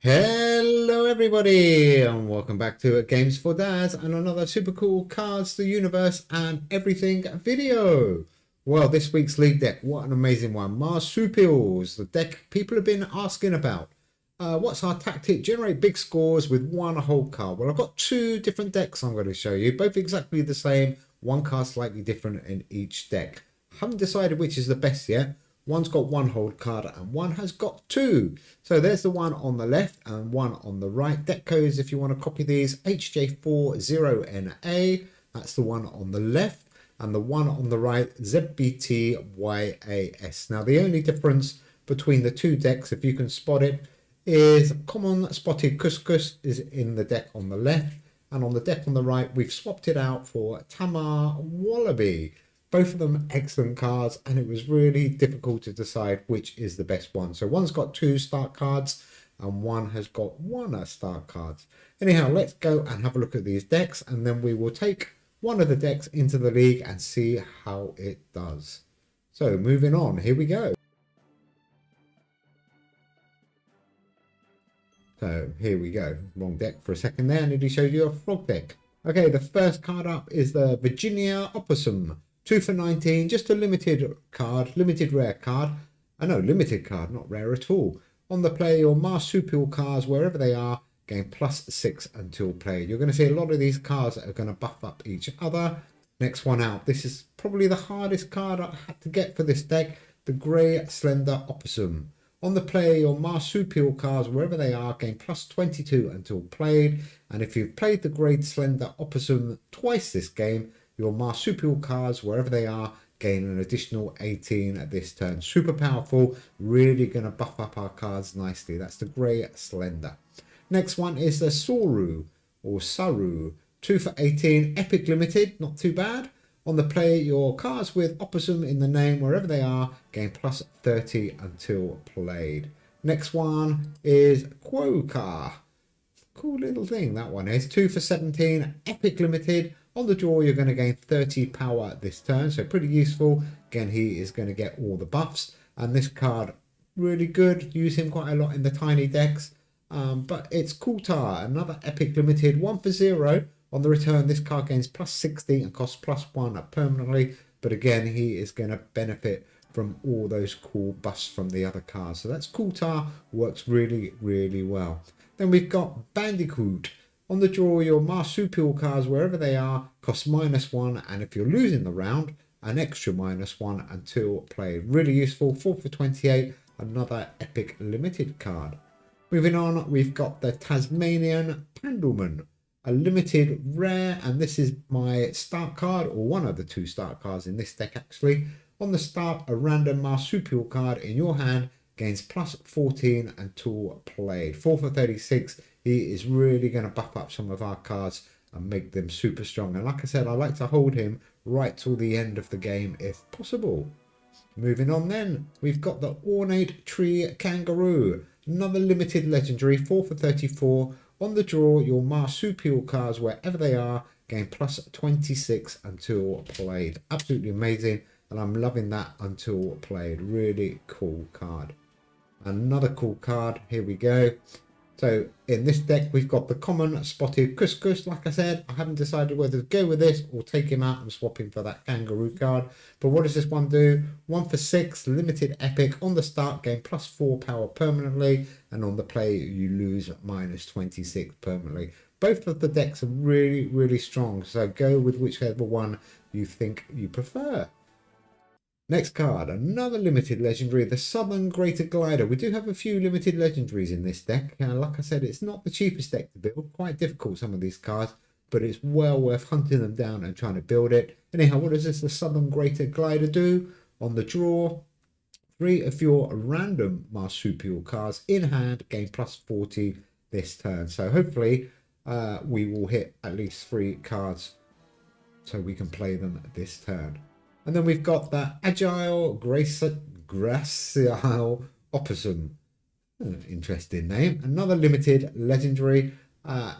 Hello everybody and welcome back to Games for Dads and another super cool Cards, the Universe and Everything video. Well, this week's league deck, what an amazing one. Marsupials, the deck people have been asking about. What's our tactic? Generate big scores with one whole card. Well, I've got two different decks I'm going to show you, both exactly the same, one card slightly different in each deck. Haven't decided which is the best yet. One's got one hold card and one has got two. So there's the one on the left and one on the right. Deck codes, if you want to copy these, HJ40NA. That's the one on the left. And the one on the right, ZBTYAS. Now, the only difference between the two decks, if you can spot it, is common spotted couscous is in the deck on the left. And on the deck on the right, we've swapped it out for Tamar Wallaby. Both of them excellent cards, and it was really difficult to decide which is the best one. So one's got two start cards and one has got one start cards. Anyhow, let's go and have a look at these decks, and then we will take one of the decks into the league and see how it does. So moving on, here we go. So here we go. Wrong deck for a second there. I nearly showed you a frog deck. Okay, the first card up is the Virginia Opossum. 2 for 19, just a limited card, limited rare card. I know, limited card, not rare at all. On the play, your marsupial cards, wherever they are, gain +6 until played. You're going to see a lot of these cards that are going to buff up each other. Next one out. This is probably the hardest card I had to get for this deck, the Grey Slender Opossum. On the play, your marsupial cards, wherever they are, gain +22 until played. And if you've played the Grey Slender Opossum twice this game, your marsupial cards, wherever they are, gain an additional 18 at this turn. Super powerful, really going to buff up our cards nicely. That's the Grey Slender. Next one is the Soru, or Saru. 2 for 18, epic limited, not too bad. On the play, your cards with Opossum in the name, wherever they are, gain +30 until played. Next one is Quokka. Cool little thing that one is. 2 for 17, epic limited. On the draw, you're going to gain 30 power this turn, so pretty useful. Again, he is going to get all the buffs, and this card, really good. Use him quite a lot in the tiny decks, but it's Kultar, another epic limited, 1 for 0. On the return, this card gains +60 and costs +1 permanently, but again, he is going to benefit from all those cool buffs from the other cards. So that's Kultar, works really, really well. Then we've got Bandicoot. On the draw, your marsupial cards, wherever they are, cost -1, and if you're losing the round, an extra -1 until played. Really useful. 4 for 28, another epic limited card. Moving on, we've got the Tasmanian Pandleman, a limited rare, and this is my start card, or one of the two start cards in this deck actually. On the start, a random marsupial card in your hand gains +14 until played. 4 for 36. He is really going to buff up some of our cards and make them super strong. And like I said, I like to hold him right till the end of the game if possible. Moving on then, we've got the Ornate Tree Kangaroo. Another limited legendary, 4 for 34. On the draw, your marsupial cards, wherever they are, gain +26 until played. Absolutely amazing. And I'm loving that until played. Really cool card. Another cool card. Here we go. So in this deck, we've got the common spotted couscous. Like I said, I haven't decided whether to go with this or take him out and swap him for that kangaroo card. But what does this one do? 1 for 6, limited epic. On the start, gain +4 power permanently. And on the play, you lose -26 permanently. Both of the decks are really, really strong. So go with whichever one you think you prefer. Next card, another limited legendary, the Southern Greater Glider. We do have a few limited legendaries in this deck. Like I said, it's not the cheapest deck to build. Quite difficult, some of these cards, but it's well worth hunting them down and trying to build it. Anyhow, what does this, the Southern Greater Glider, do? On the draw, 3 of your random marsupial cards in hand gain +40 this turn. So hopefully we will hit at least 3 cards so we can play them this turn. And then we've got the Agile Gracile Opossum. Interesting name. Another limited legendary.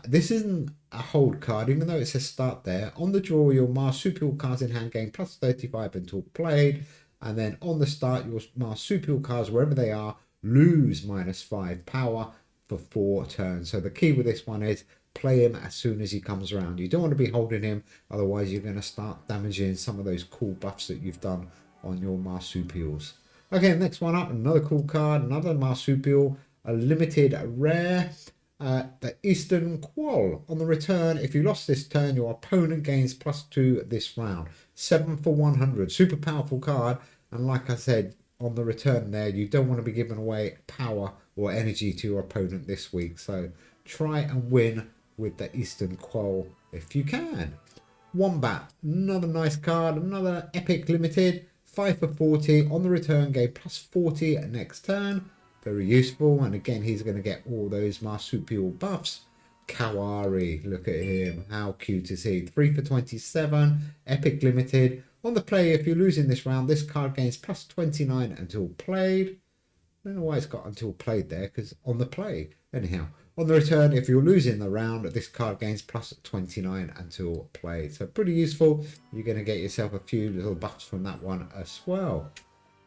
This isn't a hold card, even though it says start there. On the draw, your marsupial cards in hand gain +35 until played. And then on the start, your marsupial cards, wherever they are, lose -5 power. for 4 turns. So the key with this one is play him as soon as he comes around. You don't want to be holding him, otherwise you're going to start damaging some of those cool buffs that you've done on your Marsupials. Okay, next one up, another cool card, another Marsupial, a limited rare, the Eastern Quoll. On the return, if you lost this turn, your opponent gains +2 this round. 7 for 100, super powerful card, and like I said, on the return there, you don't want to be giving away power or energy to your opponent this week, so try and win with the Eastern Quoll if you can. Wombat, another nice card, another epic limited, 5 for 40, on the return gain +40 next turn, very useful, and again he's going to get all those marsupial buffs. Kawari, look at him, how cute is he, 3 for 27, epic limited. On the play, if you're losing this round, this card gains +29 until played. I don't know why it's got until played there, because on the play. Anyhow, on the return, if you're losing the round, this card gains +29 until played. So pretty useful. You're going to get yourself a few little buffs from that one as well.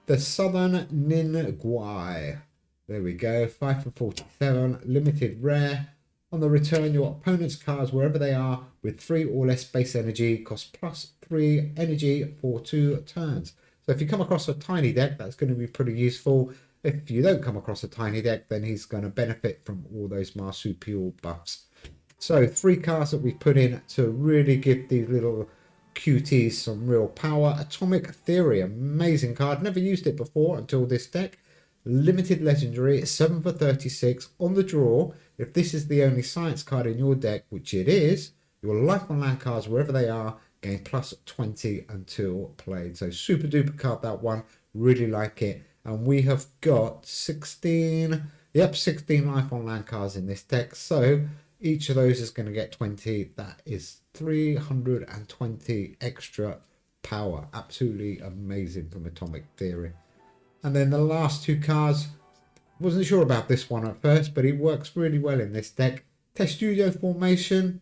The Southern Ningguai. There we go, 5 for 47, limited rare. On the return, your opponent's cards, wherever they are, with 3 or less base energy, cost +3 energy for 2 turns. So if you come across a tiny deck, that's going to be pretty useful. If you don't come across a tiny deck, then he's going to benefit from all those marsupial buffs. So 3 cards that we put in to really give these little cuties some real power. Atomic Theory, amazing card. Never used it before until this deck. Limited legendary, 7 for 36. On the draw, if this is the only science card in your deck, which it is, your life on land cards, wherever they are, gain +20 until played. So super duper card, that one. Really like it. And we have got 16 life on land cards in this deck. So each of those is going to get 20. That is 320 extra power. Absolutely amazing from Atomic Theory. And then the last 2 cards, wasn't sure about this one at first, but it works really well in this deck. Test Studio Formation.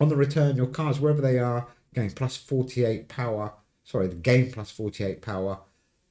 On the return, your cards, wherever they are, gain +48 power. Sorry, the gain +48 power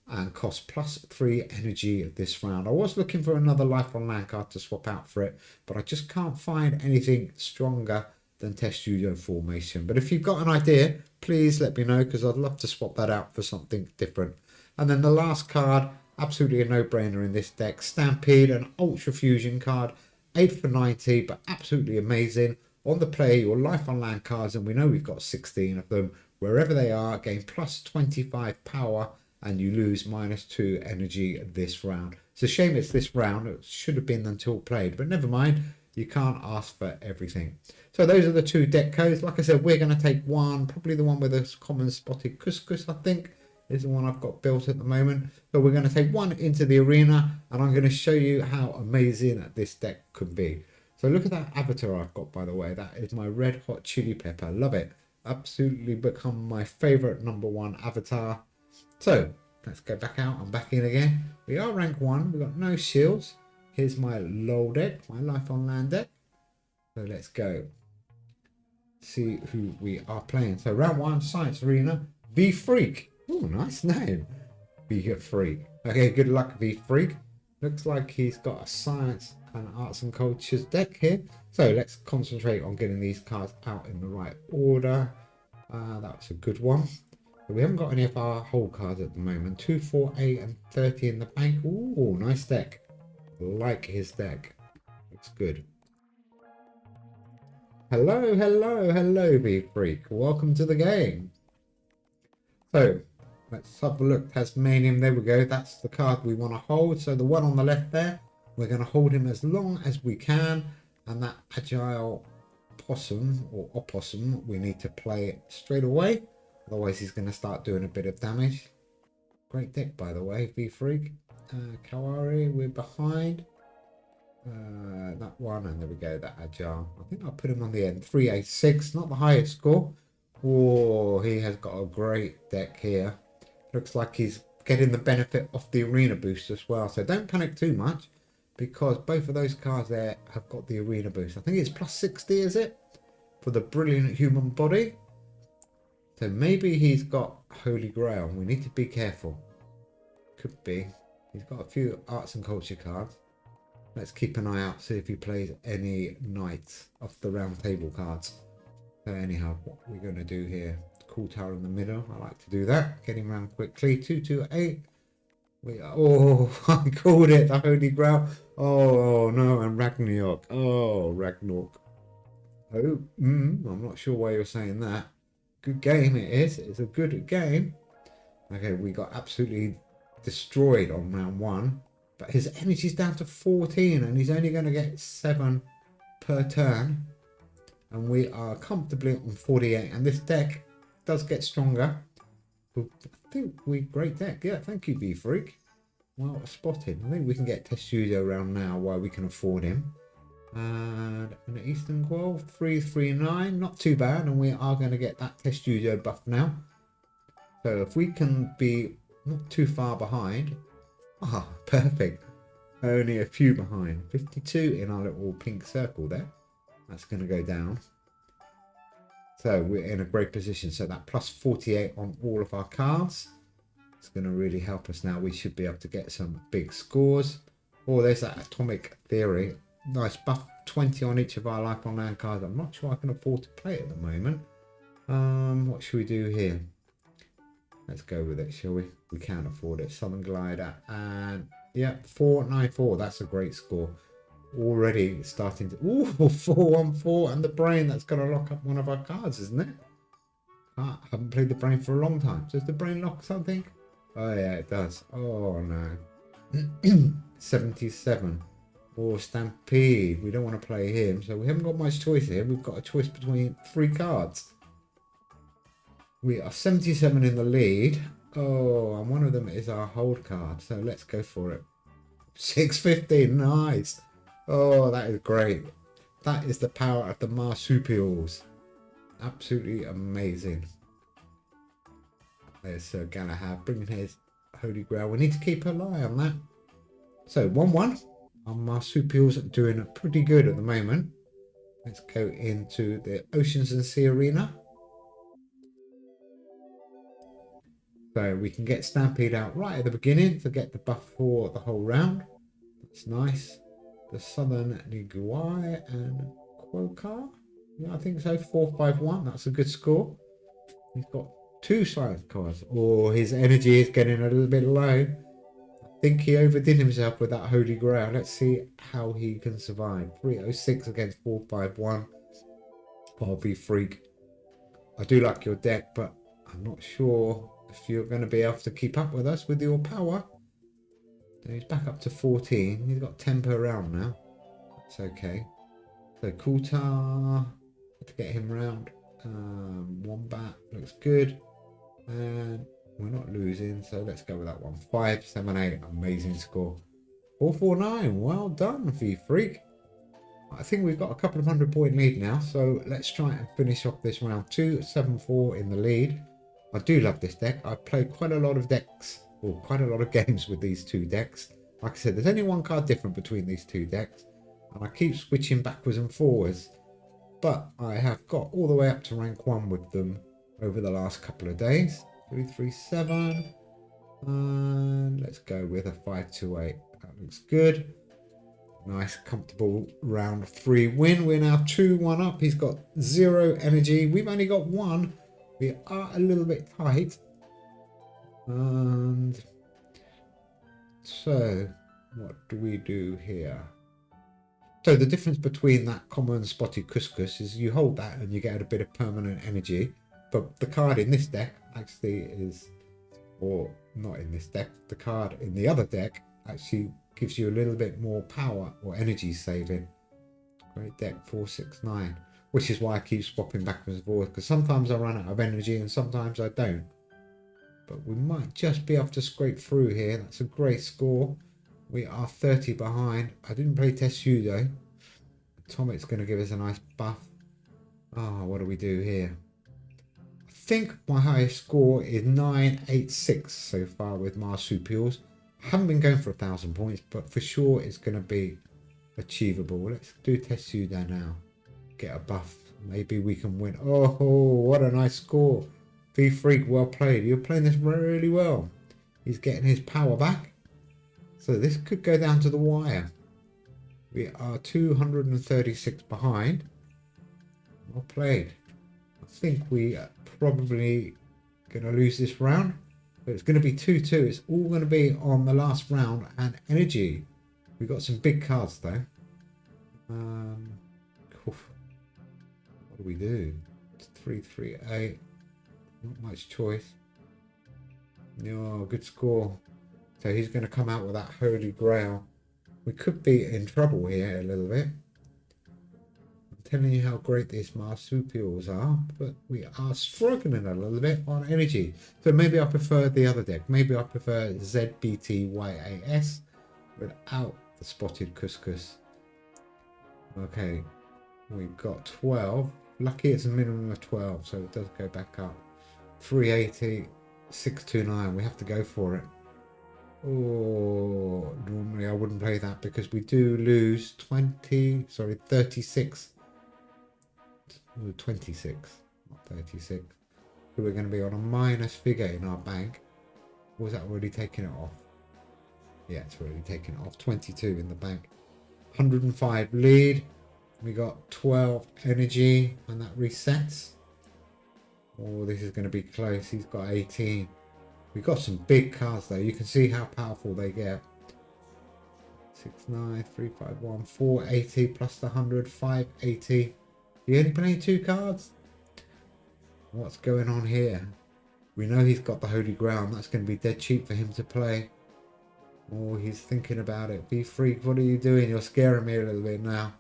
and cost +3 energy this round. I was looking for another life on land card to swap out for it, but I just can't find anything stronger than Test Studio Formation. But if you've got an idea, please let me know, because I'd love to swap that out for something different. And then the last card, absolutely a no-brainer in this deck, Stampede, an Ultra Fusion card, 8 for 90, but absolutely amazing. On the play, your life on land cards, and we know we've got 16 of them, wherever they are, gain +25 power, and you lose -2 energy this round. It's a shame it's this round. It should have been until played, but never mind. You can't ask for everything. So those are the 2 deck codes. Like I said, we're going to take one, probably the one with a common spotted couscous, I think, is the one I've got built at the moment. So we're going to take one into the arena, and I'm going to show you how amazing this deck could be. So look at that avatar I've got, by the way. That is my red hot chili pepper. Love it. Absolutely become my favorite #1 avatar. So let's go back out and back in again. We are rank 1. We've got no shields. Here's my LOL deck, my life on land deck. So let's go see who we are playing. So round 1, Science Arena, V Freak. Oh, nice name. V Freak. Okay, good luck, V Freak. Looks like he's got a science and arts and cultures deck here. So let's concentrate on getting these cards out in the right order. That's a good one. But we haven't got any of our whole cards at the moment. 2, 4, 8 and 30 in the bank. Ooh, nice deck. Like his deck. Looks good. Hello, hello, hello, V Freak. Welcome to the game. So let's have a look. Tasmanian, there we go. That's the card we want to hold. So the one on the left there, we're going to hold him as long as we can. And that agile possum or opossum, we need to play it straight away. Otherwise he's going to start doing a bit of damage. Great deck, by the way, V Freak. Kawari, we're behind. That one, and there we go, that agile. I think I'll put him on the end. 386, not the highest score. Oh, he has got a great deck here. Looks like he's getting the benefit of the arena boost as well. So don't panic too much, because both of those cards there have got the arena boost. I think it's +60, is it? For the brilliant human body. So maybe he's got Holy Grail. We need to be careful. Could be. He's got a few arts and culture cards. Let's keep an eye out, see if he plays any knights off the round table cards. So anyhow, what we're going to do here, cool tower in the middle. I like to do that. Get him around quickly. 228. Oh, I called it, the Holy Grail. Oh no, and Ragnarok. Oh, Ragnarok. Oh, I'm not sure why you're saying that. Good game it is. It's a good game. Okay, we got absolutely destroyed on round 1. But his energy's down to 14 and he's only going to get 7 per turn. And we are comfortably on 48. And this deck does get stronger. I think great deck. Yeah, thank you, V-Freak. Well spotted. I think we can get Test Studio around now while we can afford him. And an Eastern Quell, 339, not too bad, and we are going to get that Test Studio buff now. So if we can be not too far behind, perfect. Only a few behind, 52 in our little pink circle there. That's going to go down. So we're in a great position. So that plus 48 on all of our cards. It's going to really help us now. We should be able to get some big scores. Oh, there's that Atomic Theory. Nice buff, 20 on each of our life on land cards. I'm not sure I can afford to play at the moment. What should we do here? Let's go with it, shall we? We can afford it. Southern Glider and yeah, 494. That's a great score. Already starting to 414 and the brain. That's going to lock up one of our cards, isn't it? I haven't played the brain for a long time. Does the brain lock something? Oh yeah, it does. Oh no. 77. Or Stampede. We don't want to play him, so we haven't got much choice here. We've got a choice between 3 cards. We are 77 in the lead. Oh, and one of them is our hold card, so let's go for it. 650, nice. Oh, that is great. That is the power of the Marsupials. Absolutely amazing. There's Sir Galahad bringing his Holy Grail. We need to keep an eye on that. So 1-1. Our Marsupials are doing pretty good at the moment. Let's go into the Oceans and Sea Arena. So we can get Stampede out right at the beginning to get the buff for the whole round. That's nice. The Southern Niguai and Quokka. Yeah, I think so. 451. That's a good score. He's got 2 science cards. Oh, his energy is getting a little bit low. I think he overdid himself with that Holy Grail. Let's see how he can survive. 306 against 451. I'll be freak. I do like your deck, but I'm not sure if you're going to be able to keep up with us with your power. So he's back up to 14. He's got 10 per round now. That's okay. So Kultar, to get him round. Wombat looks good. And we're not losing, so let's go with that one. 578, amazing score. 449, well done, V-Freak. I think we've got a couple of 100-point lead now, so let's try and finish off this round. 274 in the lead. I do love this deck. I've played quite a lot of decks, or quite a lot of games with these 2 decks. Like I said, there's only 1 card different between these 2 decks, and I keep switching backwards and forwards. But I have got all the way up to rank 1 with them over the last couple of days. 337, and let's go with a 528. That looks good. Nice, comfortable round 3 win. We're now 2-1 up. He's got 0 energy. We've only got 1. We are a little bit tight. And so, what do we do here? So the difference between that common spotted couscous is you hold that and you get a bit of permanent energy. But the card in this deck actually is, or not in this deck, the card in the other deck actually gives you a little bit more power or energy saving. Great deck, 469, which is why I keep swapping backwards and forwards, because sometimes I run out of energy and sometimes I don't. But we might just be able to scrape through here. That's a great score. We are 30 behind. I didn't play Tessu though. Atomic's going to give us a nice buff. What do we do here? I think my highest score is 986 so far with Marsupials. I haven't been going for 1,000 points, but for sure it's going to be achievable. Let's do Tessu there now. Get a buff. Maybe we can win. Oh, what a nice score. V-Freak, well played. You're playing this really well. He's getting his power back. So this could go down to the wire. We are 236 behind. Well played. I think we are probably going to lose this round. But it's going to be 2-2. It's all going to be on the last round and energy. We got some big cards though. What do we do? It's 3-3-8. Not much choice. No, good score. So he's going to come out with that Holy Grail. We could be in trouble here a little bit. I'm telling you how great these Marsupials are, but we are struggling a little bit on energy. So maybe I prefer the other deck. Maybe I prefer ZBTYAS without the spotted couscous. Okay, we've got 12. Lucky it's a minimum of 12, so it does go back up. 380, 629. We have to go for it. Oh, normally I wouldn't play that because we do lose 36. 26, not 36. So we're going to be on a minus figure in our bank. Or was that already taking it off? Yeah, it's already taken it off. 22 in the bank. 105 lead. We got 12 energy and that resets. Oh, this is going to be close. He's got 18. We've got some big cards though. You can see how powerful they get. 6-9, 3-5-1, 480 plus the 100, 580. He only playing 2 cards. What's going on here? We know he's got the Holy Ground. That's going to be dead cheap for him to play. Oh, he's thinking about it. Be Freak, what are you doing? You're scaring me a little bit now.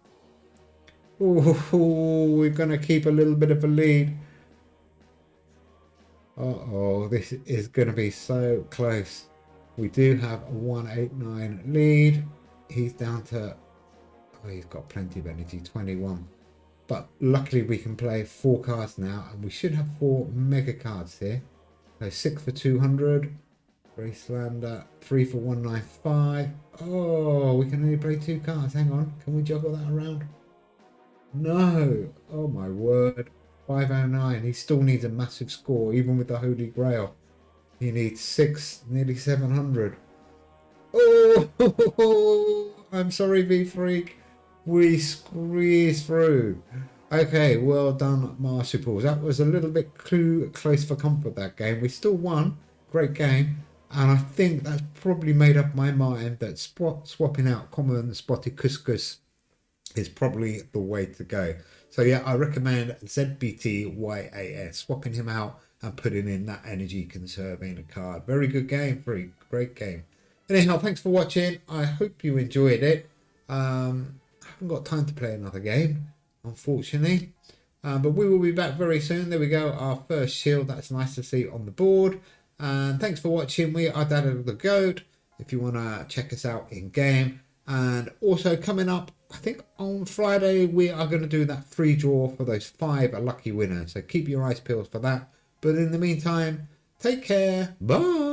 Oh, we're going to keep a little bit of a lead. Uh-oh, this is going to be so close. We do have a 189 lead. He's down to... Oh, he's got plenty of energy, 21. But luckily we can play 4 cards now. And we should have 4 mega cards here. So 6 for 200. Gracelander, 3 for 195. Oh, we can only play 2 cards. Hang on. Can we juggle that around? No. Oh, my word. 509. He still needs a massive score, even with the Holy Grail. He needs 6, nearly 700. Oh, I'm sorry, V-Freak. We squeezed through. Okay, well done, Marsupials. That was a little bit too close for comfort, that game. We still won. Great game. And I think that's probably made up my mind that swapping out common spotted couscous is probably the way to go. So yeah, I recommend ZBTYAS, swapping him out and putting in that energy conserving card. Very good game, Freak. Great game. Anyhow, thanks for watching. I hope you enjoyed it. I haven't got time to play another game, unfortunately. But we will be back very soon. There we go, our first shield. That's nice to see on the board. And thanks for watching. We are Dad of the Goat. If you want to check us out in game. And also coming up, I think on Friday, we are going to do that free draw for those 5 lucky winners. So keep your eyes peeled for that. But in the meantime, take care. Bye.